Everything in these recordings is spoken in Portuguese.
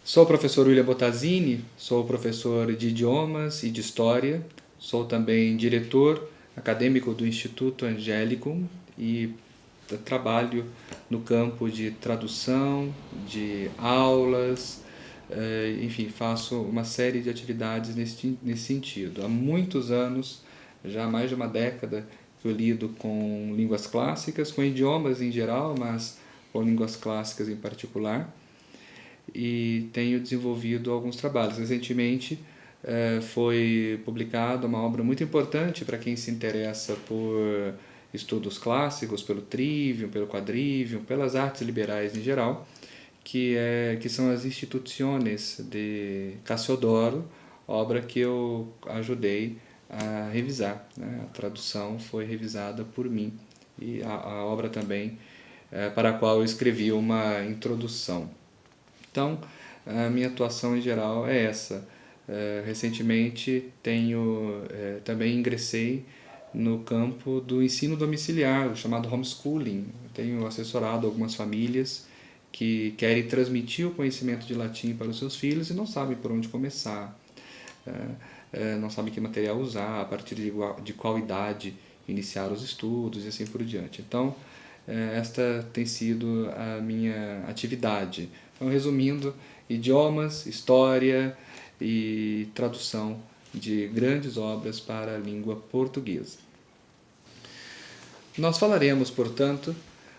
Sou o professor William Bottazini, sou professor de idiomas e de história, sou também diretor acadêmico do Instituto Angélicum e trabalho no campo de tradução, de aulas, enfim, faço uma série de atividades nesse sentido. Há muitos anos, já há mais de uma década, que eu lido com línguas clássicas, com idiomas em geral, mas com línguas clássicas em particular, e tenho desenvolvido alguns trabalhos. Recentemente foi publicada uma obra muito importante para quem se interessa por estudos clássicos, pelo trivium, pelo quadrivium, pelas artes liberais em geral, que são as Institutiones de Cassiodoro, obra que eu ajudei a revisar, né? A tradução foi revisada por mim e a obra também para a qual eu escrevi uma introdução. Então, a minha atuação em geral é essa. Recentemente também ingressei no campo do ensino domiciliar, o chamado homeschooling. Eu tenho assessorado algumas famílias que querem transmitir o conhecimento de latim para os seus filhos e não sabem por onde começar, não sabem que material usar, a partir de qual idade iniciar os estudos e assim por diante. Então, esta tem sido a minha atividade. Então, resumindo, idiomas, história e tradução de grandes obras para a língua portuguesa. Nós falaremos, portanto,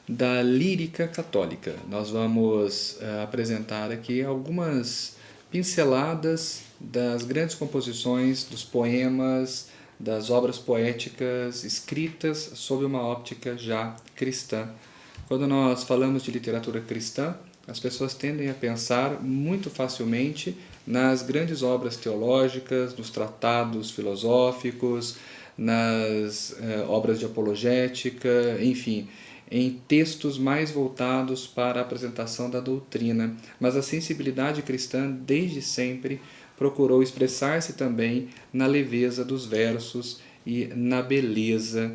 da lírica católica. Nós vamos apresentar aqui algumas pinceladas das grandes composições, dos poemas, das obras poéticas escritas sob uma óptica já cristã. Quando nós falamos de literatura cristã, as pessoas tendem a pensar muito facilmente nas grandes obras teológicas, nos tratados filosóficos, nas obras de apologética, enfim, em textos mais voltados para a apresentação da doutrina. Mas a sensibilidade cristã, desde sempre, procurou expressar-se também na leveza dos versos e na beleza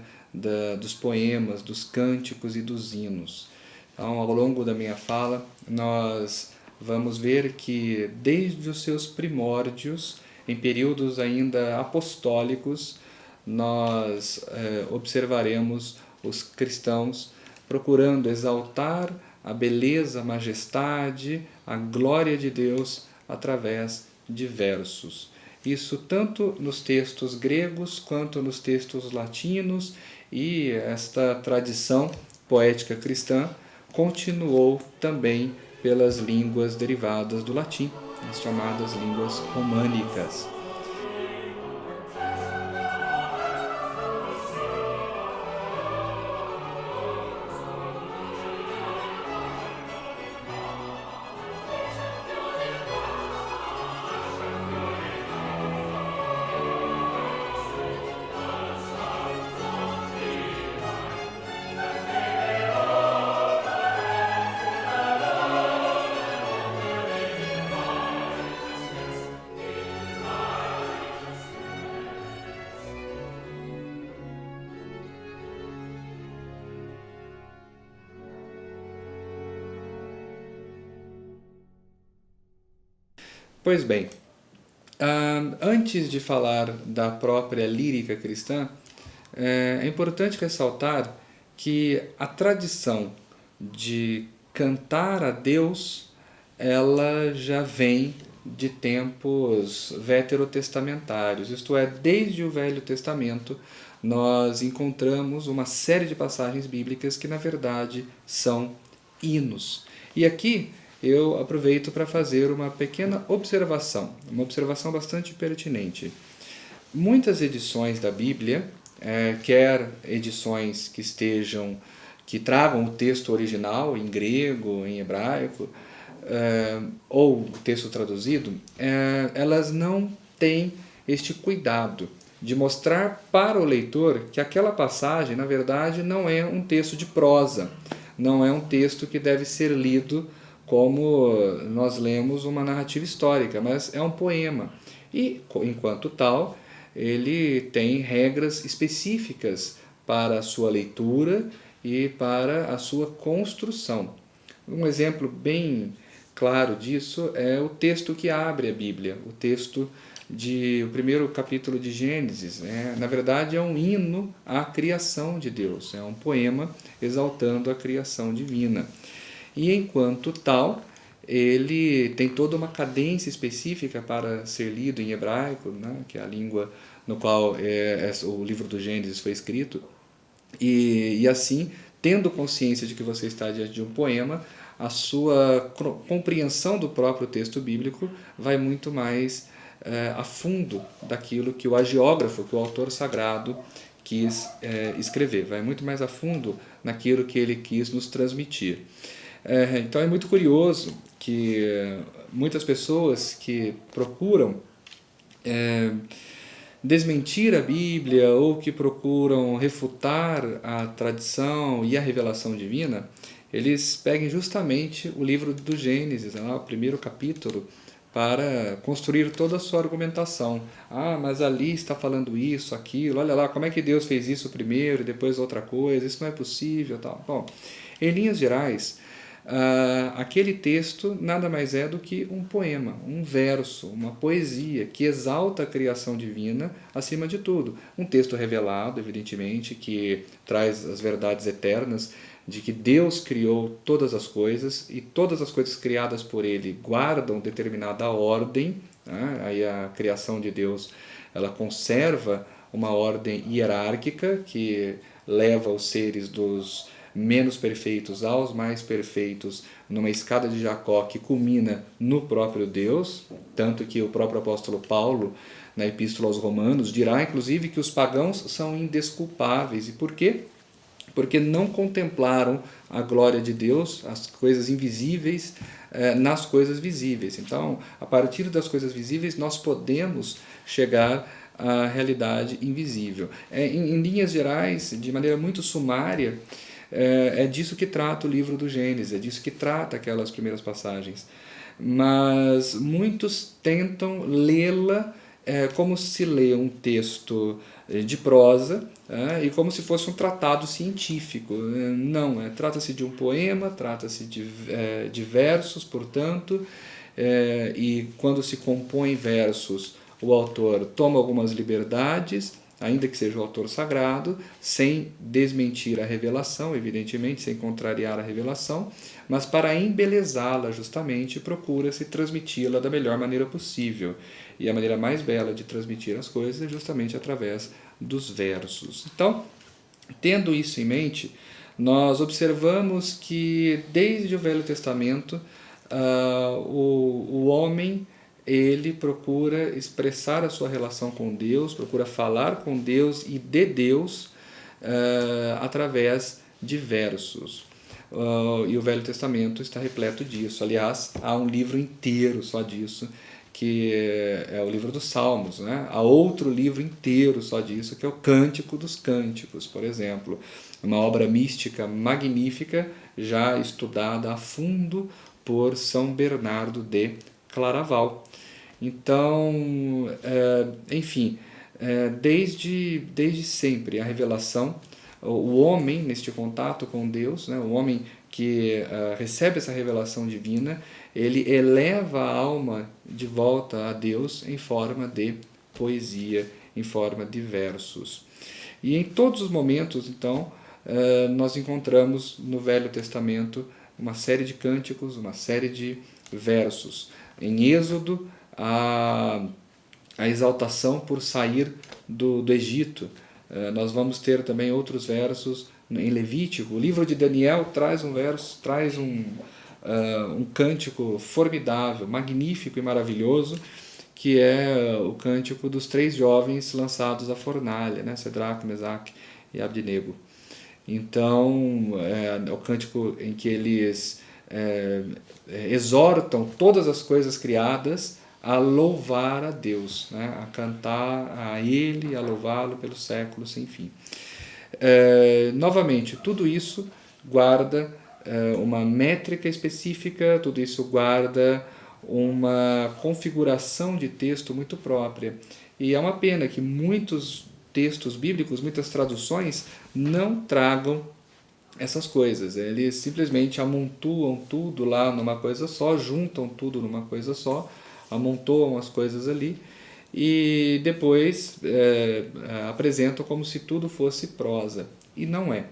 dos poemas, dos cânticos e dos hinos. Então, ao longo da minha fala, nós vamos ver que desde os seus primórdios, em períodos ainda apostólicos, nós observaremos os cristãos procurando exaltar a beleza, a majestade, a glória de Deus através de versos. Isso tanto nos textos gregos quanto nos textos latinos, e esta tradição poética cristã continuou também pelas línguas derivadas do latim, as chamadas línguas românicas. Pois bem, antes de falar da própria lírica cristã, é importante ressaltar que a tradição de cantar a Deus, ela já vem de tempos veterotestamentários, isto é, desde o Velho Testamento nós encontramos uma série de passagens bíblicas que na verdade são hinos. E aqui eu aproveito para fazer uma pequena observação, uma observação bastante pertinente. Muitas edições da Bíblia, quer edições que tragam o texto original em grego, em hebraico, ou o texto traduzido, elas não têm este cuidado de mostrar para o leitor que aquela passagem, na verdade, não é um texto de prosa, não é um texto que deve ser lido como nós lemos uma narrativa histórica, mas é um poema. E, enquanto tal, ele tem regras específicas para a sua leitura e para a sua construção. Um exemplo bem claro disso é o texto que abre a Bíblia, o primeiro capítulo de Gênesis. Na verdade, é um hino à criação de Deus, é um poema exaltando a criação divina. E enquanto tal, ele tem toda uma cadência específica para ser lido em hebraico, né, que é a língua no qual o livro do Gênesis foi escrito. E assim, tendo consciência de que você está diante de um poema, a sua compreensão do próprio texto bíblico vai muito mais a fundo daquilo que o hagiógrafo, que o autor sagrado quis escrever, vai muito mais a fundo naquilo que ele quis nos transmitir. Então é muito curioso que muitas pessoas que procuram desmentir a Bíblia ou que procuram refutar a tradição e a revelação divina, eles peguem justamente o livro do Gênesis, o primeiro capítulo, para construir toda a sua argumentação. Mas ali está falando isso, aquilo, olha lá, como é que Deus fez isso primeiro e depois outra coisa, isso não é possível, tal. Bom, em linhas gerais, aquele texto nada mais é do que um poema, um verso, uma poesia que exalta a criação divina acima de tudo. Um texto revelado, evidentemente, que traz as verdades eternas de que Deus criou todas as coisas e todas as coisas criadas por Ele guardam determinada ordem. Aí a criação de Deus, ela conserva uma ordem hierárquica que leva os seres dos menos perfeitos aos mais perfeitos numa escada de Jacó que culmina no próprio Deus, tanto que o próprio apóstolo Paulo, na Epístola aos Romanos, dirá inclusive que os pagãos são indesculpáveis. E por quê? Porque não contemplaram a glória de Deus, as coisas invisíveis, nas coisas visíveis. Então, a partir das coisas visíveis, nós podemos chegar à realidade invisível. Em linhas gerais, de maneira muito sumária, é disso que trata o livro do Gênesis, é disso que trata aquelas primeiras passagens. Mas muitos tentam lê-la como se lê um texto de prosa e como se fosse um tratado científico. Não, trata-se de um poema, trata-se de versos, portanto, e quando se compõe versos, o autor toma algumas liberdades, ainda que seja o autor sagrado, sem desmentir a revelação, evidentemente, sem contrariar a revelação, mas para embelezá-la justamente, procura-se transmiti-la da melhor maneira possível. E a maneira mais bela de transmitir as coisas é justamente através dos versos. Então, tendo isso em mente, nós observamos que desde o Velho Testamento o homem ele procura expressar a sua relação com Deus, procura falar com Deus e de Deus através de versos. E o Velho Testamento está repleto disso. Aliás, há um livro inteiro só disso, que é o livro dos Salmos. Há outro livro inteiro só disso, que é o Cântico dos Cânticos, por exemplo. Uma obra mística magnífica, já estudada a fundo por São Bernardo de Claraval. Então, enfim, desde sempre a revelação, o homem neste contato com Deus, o homem que recebe essa revelação divina, ele eleva a alma de volta a Deus em forma de poesia, em forma de versos. E em todos os momentos, então, nós encontramos no Velho Testamento uma série de cânticos, uma série de versos. Em Êxodo, a exaltação por sair do Egito. Nós vamos ter também outros versos em Levítico. O livro de Daniel traz um cântico formidável, magnífico e maravilhoso, que é o cântico dos 3 jovens lançados à fornalha, Cedraque, Mesaque e Abdenego. Então, é o cântico em que eles exortam todas as coisas criadas a louvar a Deus, a cantar a Ele, a louvá-lo pelos séculos sem fim. Novamente, tudo isso guarda uma métrica específica, tudo isso guarda uma configuração de texto muito própria. E é uma pena que muitos textos bíblicos, muitas traduções, não tragam essas coisas. Eles simplesmente amontoam tudo lá numa coisa só, juntam tudo numa coisa só, amontoam as coisas ali e depois apresentam como se tudo fosse prosa. E não é.